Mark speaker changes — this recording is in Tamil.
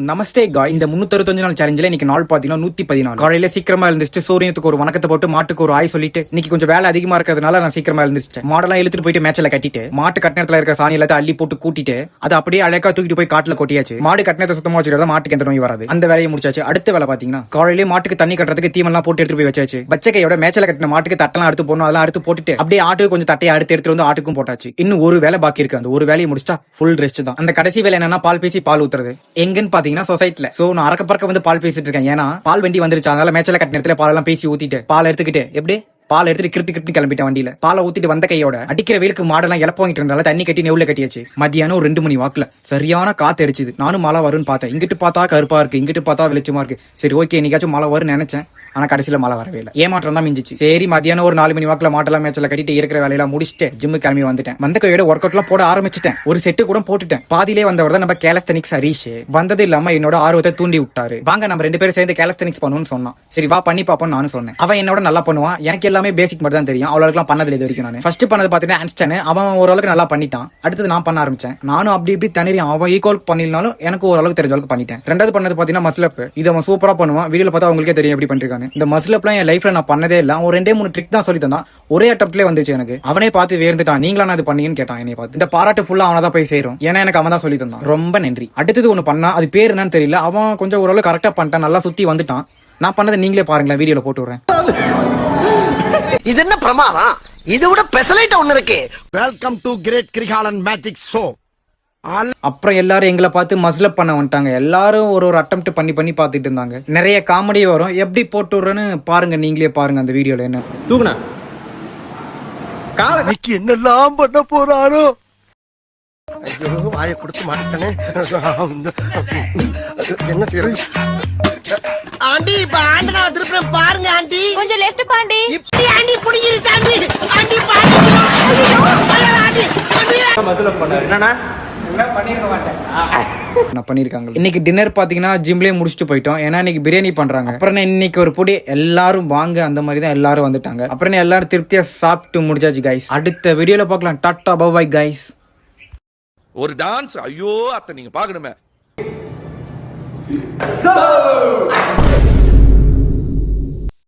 Speaker 1: நமஸ்தே காய். இந்த 365 நாள் சேலஞ்சில இன்னைக்கு நாள் பாத்தீங்கன்னா 114. காலையில சீக்கிரமா எழுந்துச்சு சூரியனுக்கு ஒரு வணக்கத்தை போட்டு மாட்டுக்கு ஒரு ஆய் சொல்லிட்டு இன்னைக்கு கொஞ்சம் வேலை அதிகமா இருக்கிறதுனால நான் சீக்கிரமா எழுந்துச்சேன். மாடெல்லாம் இழுத்துட்டு போயிட்டு மேட்ச்ல கட்டிட்டு மாட்டு கட்டினத்துல இருக்கிற சாணி எல்லாத்தையும் அள்ளி போட்டு கூட்டிட்டு அதை அப்படியே அழகா தூக்கிட்டு போய் காட்டுல கொட்டியாச்சு. மாடு கட்டினத்தை சுத்தமா வச்சுக்கிறதா மாட்டுக்கு எந்த நோய் வராது. அந்த வேலையை முடிச்சாச்சு. அடுத்த வேலை பாத்தீங்கன்னா காலையிலே மாட்டுக்கு தண்ணி கட்டுறதுக்கு தீமெல்லாம் போட்டு எடுத்து போய் வச்சாச்சு. பச்சைக்கையோட மேட்ச்ல கட்டின மாட்டுக்கு தட்டெல்லாம் அடுத்து போடணும், அதெல்லாம் அடுத்து போட்டுட்டு அப்படியே ஆட்டுக்கு கொஞ்சம் தட்டையை அடுத்து எடுத்து வந்து ஆட்டுக்கும் போட்டாச்சு. இன்னும் ஒரு வேலை பாக்கி இருக்கு. அந்த ஒரு வேலையை முடிச்சா ஃபுல் ரெஸ்ட் தான். அந்த கடைசி வேலை என்னன்னா பால் பேசி பால் ஊத்துறது. எங்கன்னு பாத்தீங்கன்னா சொசைட்டில. சோ நான் அறக்க பறக்க வந்து பால் பேசிட்டு இருக்கேன். ஏன்னா பால் வண்டி வந்துருச்சு. அதனால மேட்ச்ல கட்டின இடத்துல பால் எல்லாம் பேசி ஊத்திட்டு பால் எடுத்துக்கிட்டு எப்படி பால் எடுத்துட்டு கிரிப்பி கிளம்பிட்டேன் வண்டியில. பாலை ஊத்திட்டு வந்த கையோட அடிக்கிற வெயிலுக்கு மாடெல்லாம் இழப்பாங்கிட்டு இருந்தால தண்ணி கட்டி நெவுல கட்டியாச்சு. மதியானம் ஒரு 2 மணி வாக்குல சரியான காத்து அடிச்சுது. நானும் மழை வரும்னு பார்த்தேன். இங்கிட்டு பார்த்தா கருப்பா இருக்கு, இங்கிட்டு பார்த்தா வெளிச்சமா இருக்கு. சரி ஓகே இன்னைக்காச்சும் மழை வரும்னு நினைச்சேன். ஆனா கடைசியில மழை வரவே இல்லை. ஏமாற்றம் தான் மிஞ்சிச்சு. சரி மதியானம் ஒரு 4 மணி வாக்குல மாட்டெல்லாம் மேட்ச்ல கட்டிட்டு இருக்கிற வேலையெல்லாம் முடிச்சுட்டு ஜிம்மு கிளம்பி வந்துட்டேன். வந்த கையோட ஒர்க் அவுட் எல்லாம் போட ஆரம்பிச்சிட்டேன். ஒரு செட்டு கூட போட்டுட்டேன். பாதியிலே வந்தவர் தான் நம்ம கேலஸ்தனிக்ஸ் ஹரீஷ். வந்தது இல்லாம என்னோட ஆர்வத்தை தூண்டி விட்டாரு. வாங்க நம்ம 2 பேரும் சேர்ந்து கேலஸ்தனிக்ஸ் பண்ணுவோம்னு சொன்னான். சரி வா பண்ணி பாப்போம்னு நானும் சொன்னேன். அவன் என்னோட நல்லா பண்ணுவான். எனக்கு எல்லாமே பேசிக் மட்டும் தான் தெரியும். அவ்வளவுக்கு பண்ணதில்லை இது வரைக்கும். நான் ஃபர்ஸ்ட் பண்ணது பாத்தீங்கன்னா ஆன்ஸ்டன். அவன் ஓரளவுக்கு நல்லா பண்ணிட்டான். அடுத்தது நான் பண்ண ஆரம்பிச்சேன். நானும் அப்படி இப்படி தனியா அவன் ஈக்குவல் பண்ணினாலும் எனக்கு ஓரளவுக்கு தெரிஞ்ச அளவுக்கு பண்ணிட்டேன். ரெண்டாவது பண்ணது பாத்தீங்கன்னா மஸ்லப். இது அவன் சூப்பரா பண்ணுவான். வீடியோல பார்த்தா அவங்களுக்கே தெரியும் எப்படி பண்ணிருக்காங்க. இந்த மஸ்லப்லாம் என் லைஃப்ல நான் பண்ணதே இல்ல. ஒரு 2-3 ட்ரிக் தான் சொல்லி தந்தான். ஒரே அட்டம்ப்ட்லயே வந்துச்சு எனக்கு. அவனே பார்த்து வேர்ந்துட்டான். நீங்களா நான் இது பண்ணீங்கன்னு கேட்டான். என்னை பார்த்து இந்த பாராட்டு ஃபுல்லா அவனை தான் போய் சேரும். ஏன்னா எனக்கு அவன் தான் சொல்லி தந்தான். ரொம்ப நன்றி. அடுத்தது ஒண்ணு பண்ணா அது பேர் என்னன்னு தெரியல. அவன் கொஞ்சம் ஓரளவு கரெக்டா பண்ணிட்டான். நல்லா சுத்தி வந்துட்டான். நான் பண்ணதை நீங்களே பாருங்களேன். வீடியோல போட்டு விடுறேன்.
Speaker 2: இது என்ன பிரமாதம்? இது விட பெசலைட் ஒண்ணு இருக்கு.
Speaker 3: Welcome to great Kirikalan magic show.
Speaker 1: அப்புறம் எல்லாரும் எங்களை பார்த்து மஸ்லப் பண்ண வந்துட்டாங்க. எல்லாரும் ஒரு அட்டெம்ப்ட் பண்ணி பார்த்துட்டு இருந்தாங்க. நிறைய காமெடி வரும். எப்படி போட்டு விடுறேன்னு பாருங்க, நீங்களே பாருங்க அந்த வீடியோல. என்ன
Speaker 4: தூக்குனா
Speaker 2: காலைக்கு என்னெல்லாம் பண்ண போறாரோ. ஐயோ வாயை கொடுத்து மாட்டேனே. என்ன செய்யறது? ஆண்டி இப்ப ஆண்டனா திருப்பி பாருங்க ஆண்டி.
Speaker 5: கொஞ்சம் லெஃப்ட் பாண்டி.
Speaker 2: இப்படி ஆண்டி புடிங்கிருச்சு ஆண்டி. ஆண்டி பாருங்க. ஆண்டி
Speaker 4: மசுல பண்ணாரு. என்னன்னா
Speaker 1: நான் பண்ணிருக்காங்க. இன்னைக்கு டின்னர் பாத்தீங்கன்னா ஜிம்லயே முடிச்சுட்டு போயிட்டோம். ஏன்னா இன்னைக்கு பிரியாணி பண்றாங்க. அப்புறம் இன்னைக்கு ஒரு பொடி எல்லாரும் வாங்க அந்த மாதிரி தான் எல்லாரும் வந்துட்டாங்க. அப்புறம் எல்லாரும் திருப்தியா சாப்பிட்டு முடிச்சாச்சு கைஸ். அடுத்த வீடியோல பார்க்கலாம். Tata bye bye guys.
Speaker 6: ஒரு டான்ஸ் ஐயோ அத்தை நீங்க பாக்கணுமே.